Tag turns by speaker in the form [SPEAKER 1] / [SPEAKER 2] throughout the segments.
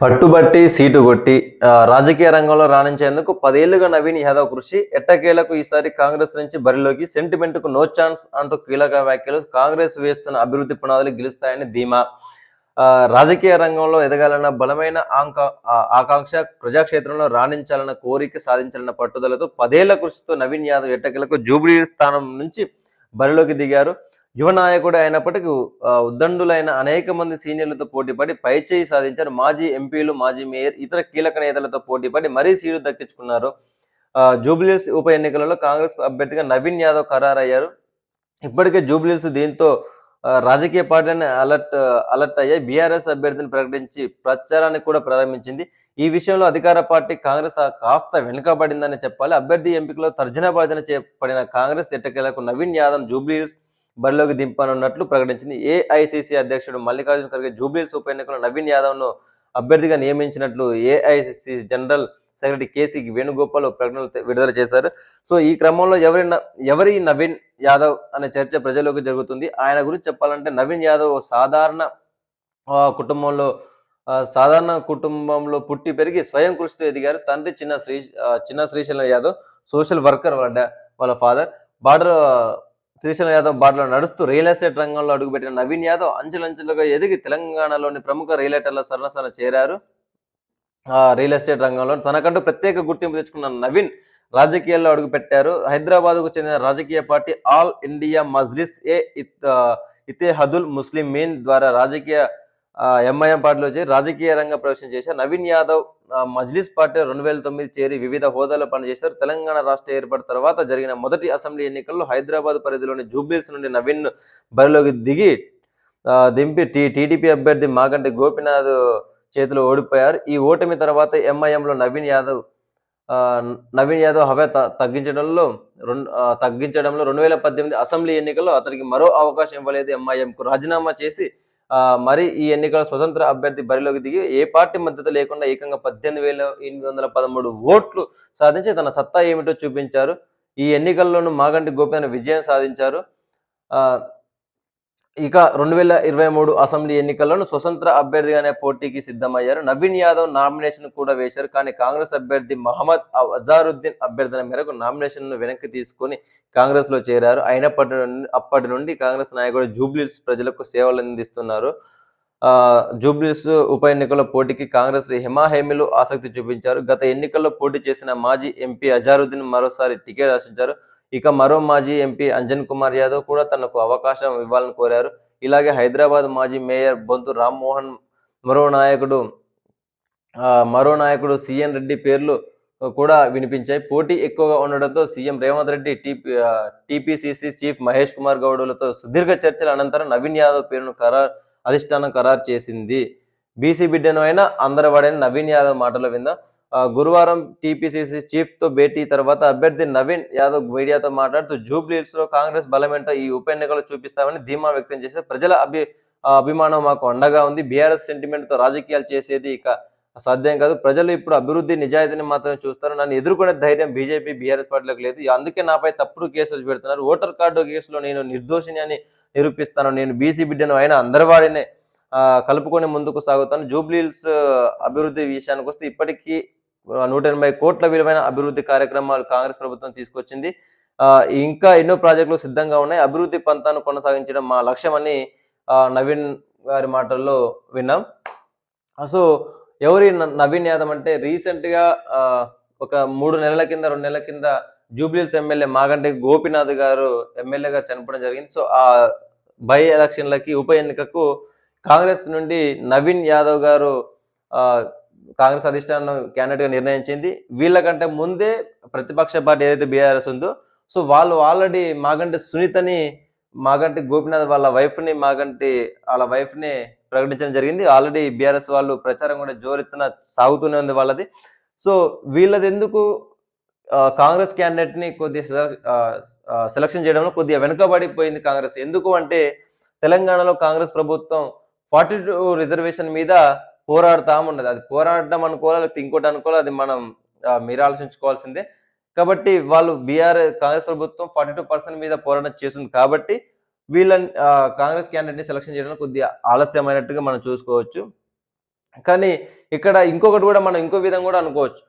[SPEAKER 1] పట్టుబట్టి సీటు కొట్టి రాజకీయ రంగంలో రాణించేందుకు 10 ఏళ్లుగా నవీన్ యాదవ్ కృషి ఎట్టకేలకు ఈసారి కాంగ్రెస్ నుంచి బరిలోకి సెంటిమెంట్‌కు నో ఛాన్స్ అంటూ కీలక వ్యాఖ్యలు. కాంగ్రెస్ వేస్తున్న అభివృద్ధి పునాదులు గెలుస్తాయని ధీమా. రాజకీయ రంగంలో ఎదగాలన్న బలమైన ఆకాంక్ష, ప్రజాక్షేత్రంలో రాణించాలన్న కోరిక, సాధించాలన్న పట్టుదలతో 10 ఏళ్ల కృషితో నవీన్ యాదవ్ ఎట్టకేలకు జూబ్లీ స్థానం నుంచి బరిలోకి దిగారు. యువ నాయకుడు అయినప్పటికీ ఉద్దండులైన అనేక మంది సీనియర్లతో పోటీపడి పైచేయి సాధించారు. మాజీ ఎంపీలు, మాజీ మేయర్, ఇతర కీలక నేతలతో పోటీపడి మరీ సీటు దక్కించుకున్నారు. జూబ్లీహిల్స్ ఉప ఎన్నికలలో కాంగ్రెస్ అభ్యర్థిగా నవీన్ యాదవ్ ఖరారయ్యారు. ఇప్పటికే జూబ్లీహిల్స్ దీంతో రాజకీయ పార్టీలన్నీ అలర్ట్ అయ్యాయి. బీఆర్ఎస్ అభ్యర్థిని ప్రకటించి ప్రచారాన్ని కూడా ప్రారంభించింది. ఈ విషయంలో అధికార పార్టీ కాంగ్రెస్ కాస్త వెనుకబడిందని చెప్పాలి. అభ్యర్థి ఎంపికలో తర్జన చేపడిన కాంగ్రెస్ ఎట్టకేలకు నవీన్ యాదవ్ జూబ్లీహిల్స్ బరిలోకి దింపనున్నట్లు ప్రకటించింది. ఏఐసిసి అధ్యక్షుడు మల్లికార్జున ఖర్గే జూబ్లీహిల్స్ ఉప ఎన్నికల్లో నవీన్ యాదవ్ను అభ్యర్థిగా నియమించినట్లు AICC general secretary KC Venugopal ప్రకటనలు విడుదల చేశారు. సో ఈ క్రమంలో ఎవరి నవీన్ యాదవ్ అనే చర్చ ప్రజల్లోకి జరుగుతుంది. ఆయన గురించి చెప్పాలంటే నవీన్ యాదవ్ సాధారణ కుటుంబంలో పుట్టి పెరిగి స్వయం కృషితో ఎదిగారు. తండ్రి చిన్న శ్రీశైలం యాదవ్ సోషల్ వర్కర్, వాళ్ళ ఫాదర్ శ్రీశైలం యాదవ్ బాటలో నడుస్తూ రియల్ ఎస్టేట్ రంగంలో అడుగుపెట్టిన నవీన్ యాదవ్ అంచెలంచెలుగా ఎదిగి తెలంగాణలోని ప్రముఖ రియల్ ఎస్టేట్ల సరసన చేరారు. రియల్ ఎస్టేట్ రంగంలో తనకంటూ ప్రత్యేక గుర్తింపు తెచ్చుకున్న నవీన్ రాజకీయాల్లో అడుగుపెట్టారు. హైదరాబాద్కు చెందిన రాజకీయ party all India Majlis Ittehadul Muslimeen ద్వారా ఎంఐఎం పార్టీలో చేరి రాజకీయ రంగ ప్రవేశం చేశారు. నవీన్ యాదవ్ మజ్లిస్ పార్టీ 2009 చేరి వివిధ హోదాలో పనిచేశారు. తెలంగాణ రాష్ట్ర ఏర్పాటు తర్వాత జరిగిన మొదటి అసెంబ్లీ ఎన్నికల్లో హైదరాబాద్ పరిధిలోని జూబ్లీహిల్స్ నుండి నవీన్ బరిలోకి దింపి టీడీపీ అభ్యర్థి మాగంటి గోపీనాథ్ చేతిలో ఓడిపోయారు. ఈ ఓటమి తర్వాత ఎంఐఎంలో నవీన్ యాదవ్ హవా తగ్గించడంలో 2018 అసెంబ్లీ ఎన్నికల్లో అతనికి మరో అవకాశం ఇవ్వలేదు. ఎంఐఎంకు రాజీనామా చేసి మరి ఈ ఎన్నికల స్వతంత్ర అభ్యర్థి బరిలోకి దిగి ఏ పార్టీ మద్దతు లేకుండా ఏకంగా 18,813 ఓట్లు సాధించి తన సత్తా ఏమిటో చూపించారు. ఈ ఎన్నికల్లోనూ మాగంటి గోపీనాథ్ విజయం సాధించారు. ఇక 2023 అసెంబ్లీ ఎన్నికల్లోనూ స్వతంత్ర అభ్యర్థిగానే పోటీకి సిద్ధమయ్యారు. నవీన్ యాదవ్ నామినేషన్ కూడా వేశారు. కానీ కాంగ్రెస్ అభ్యర్థి మహమ్మద్ అజారుద్దీన్ అభ్యర్థన మేరకు నామినేషన్ను వెనక్కి తీసుకొని కాంగ్రెస్ లో చేరారు. అప్పటి నుండి కాంగ్రెస్ నాయకుడు జూబ్లీహిల్స్ ప్రజలకు సేవలు అందిస్తున్నారు. జూబ్లీహిల్స్ ఉప ఎన్నికల్లో పోటీకి కాంగ్రెస్ హిమాహేమిలు ఆసక్తి చూపించారు. గత ఎన్నికల్లో పోటీ చేసిన మాజీ ఎంపీ అజారుద్దీన్ మరోసారి టికెట్ ఆశించారు. ఇక మరో మాజీ ఎంపీ అంజన్ కుమార్ యాదవ్ కూడా తనకు అవకాశం ఇవ్వాలని కోరారు. ఇలాగే హైదరాబాద్ మాజీ మేయర్ బొంతు రామ్మోహన్, మరో నాయకుడు సిఎన్ రెడ్డి పేర్లు కూడా వినిపించాయి. పోటీ ఎక్కువగా ఉండడంతో CM Revanth Reddy TPCC chief Mahesh Kumar గౌడ్లతో సుదీర్ఘ చర్చల అనంతరం నవీన్ యాదవ్ పేరును అధిష్టానం ఖరారు చేసింది. బీసీ బిడ్డను అయినా అందరవాడని నవీన్ యాదవ్ మాటలు విందాం. గురువారం టీపీసీసీ చీఫ్ తో భేటీ తర్వాత అభ్యర్థి నవీన్ యాదవ్ మీడియాతో మాట్లాడుతూ జూబ్లీహిల్స్ లో కాంగ్రెస్ బలమేంటో ఈ ఉప ఎన్నికలు చూపిస్తామని ధీమా వ్యక్తం చేశారు. ప్రజల అభిమానం మాకు అండగా ఉంది. బీఆర్ఎస్ సెంటిమెంట్ తో రాజకీయాలు చేసేది ఇక సాధ్యం కాదు. ప్రజలు ఇప్పుడు అభివృద్ధి, నిజాయితీని మాత్రమే చూస్తారు. నన్ను ఎదుర్కొనే ధైర్యం బీజేపీ, బీఆర్ఎస్ పార్టీలకు లేదు. అందుకే నాపై తప్పుడు కేసులు పెడుతున్నారు. ఓటర్ కార్డు కేసులో నేను నిర్దోషిని అని నిరూపిస్తాను. నేను బీసీ బిడ్డను అయినా అందరివాడినే కలుపుకొని ముందుకు సాగుతాను. జూబ్లీహిల్స్ అభివృద్ధి విషయానికి వస్తే ఇప్పటికీ 180 కోట్ల విలువైన అభివృద్ధి కార్యక్రమాలు కాంగ్రెస్ ప్రభుత్వం తీసుకొచ్చింది. ఇంకా ఎన్నో ప్రాజెక్టులు సిద్ధంగా ఉన్నాయి. అభివృద్ధి పంతాను కొనసాగించడం మా లక్ష్యం అని నవీన్ గారి మాటల్లో విన్నాం. సో ఎవరి నవీన్ యాదవ్ అంటే రీసెంట్ గా ఒక 2 నెలల కింద జూబ్లీహిల్స్ ఎమ్మెల్యే మాగంటి గోపీనాథ్ గారు ఎమ్మెల్యే గారు చనిపోవడం జరిగింది. సో ఆ బై ఎలక్షన్లకి ఉప ఎన్నికకు కాంగ్రెస్ నుండి నవీన్ యాదవ్ గారు కాంగ్రెస్ అధిష్టానం క్యాండిడేట్ గా నిర్ణయించింది. వీళ్ళకంటే ముందే ప్రతిపక్ష పార్టీ ఏదైతే బీఆర్ఎస్ ఉందో, సో వాళ్ళు ఆల్రెడీ మాగంటి గోపీనాథ్ వాళ్ళ వైఫ్ ని ప్రకటించడం జరిగింది. ఆల్రెడీ బీఆర్ఎస్ వాళ్ళు ప్రచారం కూడా జోరెత్తున సాగుతూనే ఉంది వాళ్ళది. సో వీళ్ళది ఎందుకు కాంగ్రెస్ క్యాండిడేట్ ని కొద్దిగా సెలక్షన్ చేయడంలో కొద్దిగా వెనుకబడిపోయింది కాంగ్రెస్. ఎందుకు అంటే తెలంగాణలో కాంగ్రెస్ ప్రభుత్వం 42 రిజర్వేషన్ మీద పోరాడుతూ ఉన్నది. అది పోరాడడం అనుకోవాలా, లేకపోతే ఇంకోటి అనుకోవాలా, అది మనం మీరు ఆలోచించుకోవాల్సిందే. కాబట్టి వాళ్ళు కాంగ్రెస్ ప్రభుత్వం 42% మీద పోరాటం చేస్తుంది. కాబట్టి వీళ్ళని కాంగ్రెస్ క్యాండిడేట్ ని సెలక్షన్ చేయడంలో కొద్దిగా ఆలస్యమైనట్టుగా మనం చూసుకోవచ్చు. కానీ ఇక్కడ ఇంకొకటి గూడా మనం ఇంకో విధంగా గూడా అనుకోవచ్చు.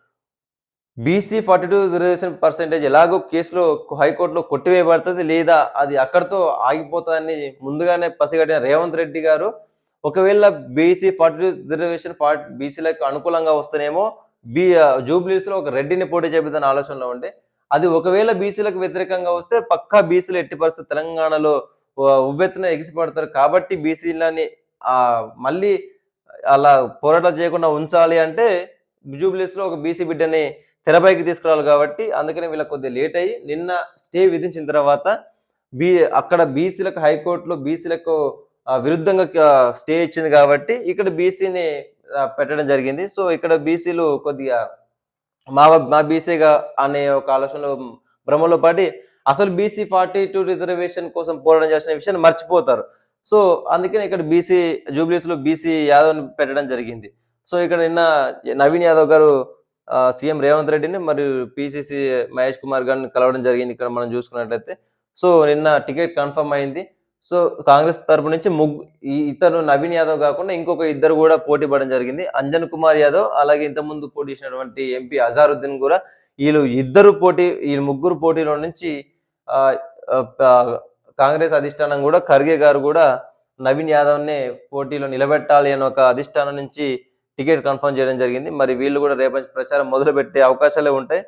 [SPEAKER 1] బీసీ 42 రిజర్వేషన్ పర్సెంటేజ్ ఎలాగో కేసులో హైకోర్ట్‌లో కొట్టివేయబడతది. లేదా అది అక్కడితో ఆగిపోతదని ముందుగానే పసిగట్టిన రేవంత్ రెడ్డి గారు, ఒకవేళ బీసీ 42 రిజర్వేషన్ బీసీలకు అనుకూలంగా వస్తేనేమో జూబ్లీస్‌లో ఒక రెడ్డిని పోటీ చేపిద్దామనే ఆలోచనలో ఉండే. అది ఒకవేళ బీసీలకు వ్యతిరేకంగా వస్తే పక్కా బీసీలు ఎట్టి పరిస్థితి తెలంగాణలో ఉవ్వెత్తున ఎగిసిపడతారు. కాబట్టి బీసీలని మళ్ళీ అలా పోరాటాలు చేయకుండా ఉంచాలి అంటే జూబ్లీస్‌లో ఒక బీసీ బిడ్డని తెరపైకి తీసుకురావాలి గాబట్టి, అందుకనే వీళ్ళకి కొద్దిగా లేట్ అయ్యి నిన్న స్టే విధించిన తర్వాత బీ అక్కడ బీసీలకు హైకోర్ట్‌లో బీసీలకు విరుద్ధంగా స్టే ఇచ్చింది గాబట్టి, ఇక్కడ బీసీని పెట్టడం జరిగింది. సో, ఇక్కడ బీసీలు కొద్దిగా మా బీసీగా అనే ఒక ఆలోచనలో భ్రమలో పడి, అసలు బీసీ 42 రిజర్వేషన్ కోసం పోరాటం చేసిన విషయాన్ని మర్చిపోతారు. సో, అందుకనే ఇక్కడ జూబ్లీస్‌లో బీసీ యాదవ్‌ని పెట్టడం జరిగింది. సో, ఇక్కడ నిన్న నవీన్ యాదవ్ గారు సీఎం రేవంత్ రెడ్డిని మరియు పీసీసీ మహేష్ కుమార్ గారిని కలవడం జరిగింది. ఇక్కడ మనం చూసుకున్నట్లయితే. సో, నిన్న టికెట్ కన్ఫర్మ్ అయింది. సో, కాంగ్రెస్ తరపు నుంచి ఇతను నవీన్ యాదవ్ గాకుండా ఇంకొక ఇద్దరు గూడా పోటీ పడడం జరిగింది. అంజన్ కుమార్ యాదవ్, అలాగే ఇంతకుముందు పోటీ చేసినటువంటి ఎంపీ అజారుద్దీన్ గూడా ఈ ముగ్గురు పోటీలో నుంచి ఆహ్, ఆహ్, ప కాంగ్రెస్ అధిష్టానం గూడా ఖర్గే గారు గూడా నవీన్ యాదవ్‌నే పోటీలో నిలబెట్టాలి అని ఒక అధిష్టానం నుంచి టికెట్ కన్ఫర్మ్ చేయడం జరిగింది. మరి వీళ్ళు గూడా రేపటి ప్రచారం మొదలుపెట్టే అవకాశాలే ఉంటాయి.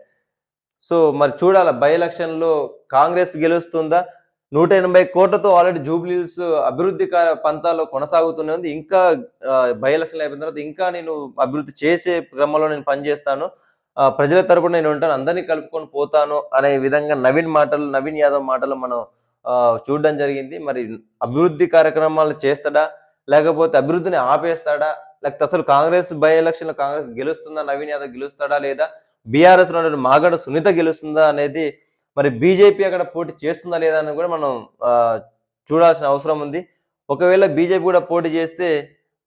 [SPEAKER 1] సో, మరి చూడాల బై ఎలక్షన్‌లో కాంగ్రెస్ గెలుస్తుందా? 180,00,00,000తో ఆల్రెడీ జూబ్లీ హిల్స్ అభివృద్ధి పంతాలో కొనసాగుతూనే ఉంది. ఇంకా బై ఎలక్షన్‌లు అయిపోయిన తర్వాత ఇంకా నేను అభివృద్ధి చేసే క్రమంలో నేను పనిచేస్తాను. ప్రజల తరపున నేను ఉంటాను. అందరిని కలుపుకొని పోతాను అనే విధంగా నవీన్ యాదవ్ మాటలు మనం చూడడం జరిగింది. మరి అభివృద్ధి కార్యక్రమాలు చేస్తాడా? లేకపోతే అభివృద్ధిని ఆపేస్తాడా? లేకపోతే అసలు బై ఎలక్షన్‌లో కాంగ్రెస్ గెలుస్తుందా? నవీన్ యాదవ్ గెలుస్తాడా? లేదా బీఆర్ఎస్‌లో ఉన్నటువంటి మాగంట సునీత గెలుస్తుందా అనేది మరి బీజేపీ అక్కడ పోటీ చేస్తుందా లేదా అని కూడా మనం ఆహ్, చూడాల్సిన అవసరం ఉంది. ఒకవేళ బీజేపీ కూడా పోటీ చేస్తే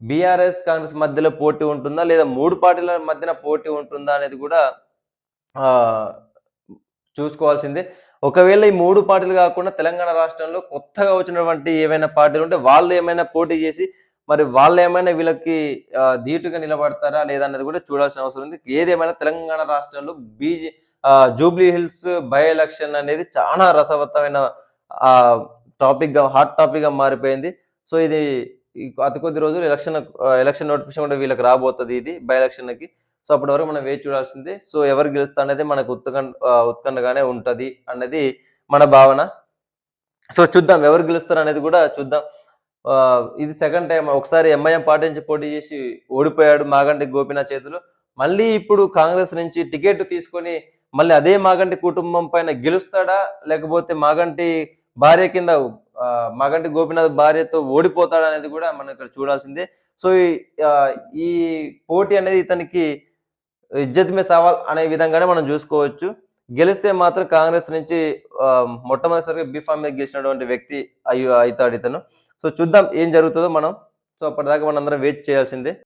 [SPEAKER 1] బీఆర్ఎస్, కాంగ్రెస్ మధ్యలో పోటీ ఉంటుందా? లేదా 3 పార్టీల మధ్యన పోటీ ఉంటుందా? అనేది కూడా ఆహ్, చూసుకోవాల్సిందే. ఒకవేళ ఈ 3 పార్టీలు కాకుండా తెలంగాణ రాష్ట్రంలో కొత్తగా వచ్చినటువంటి ఏవైనా పార్టీలుంటే వాళ్ళు ఏమైనా పోటీ చేసి మరి వాళ్ళేమైనా వీళ్ళకి ధీటుగా నిలబడతారా? లేదా? అన్నది కూడా చూడాల్సిన అవసరం ఉంది. ఏదేమైనా తెలంగాణ రాష్ట్రంలో జూబ్లీ హిల్స్ బై ఎలక్షన్ అనేది చానా రసవత్తమైన ఆహ్, హాట్ టాపిక్‌గా మారిపోయింది. సో, ఇది అతి కొద్ది రోజులు ఎలక్షన్ నోటిఫికేషన్ కూడా వీళ్ళకి రాబోతది ఇది బై ఎలక్షన్‌కి. సో, అప్పటి వరకు మనం వేచి చూడాల్సిందే. సో, ఎవరు గెలుస్తా అనేది మనకు ఉత్కంఠగానే ఉంటది అన్నది మన భావన. సో, చూద్దాం ఎవరు గెలుస్తారనేది గూడా చూద్దాం. ఇది సెకండ్ టైమ్ ఒకసారి ఎంఐఎం పార్టీ నుంచి పోటీ చేసి ఓడిపోయాడు మాగంటి గోపీనాథ్ చేతిలో. మళ్ళీ ఇప్పుడు కాంగ్రెస్ నుంచి టికెట్ తీసుకొని మళ్ళీ అదే మాగంటి కుటుంబం పైన గెలుస్తాడా? లేకపోతే మాగంటి గోపీనాథ్ భార్యతో ఓడిపోతాడా? అనేది గూడా మనం ఇక్కడ చూడాల్సిందే. సో, ఆహ్, ఈ పోటీ అనేది ఇతనికి ఇజ్జత్ మే సవాల్ అనే విధంగానే మనం జూసుకోవచ్చు. గెలిస్తే మాత్రం కాంగ్రెస్ నుంచి మొట్టమొదటిసారిగా బీఫామ్ మీద గెలిచినటువంటి వ్యక్తి అయితాడితను. సో, చూద్దాం ఏం జరుగుతదో మనం. సో, అప్పటిదాకా మనందరం వెయిట్ చేయాల్సిందే.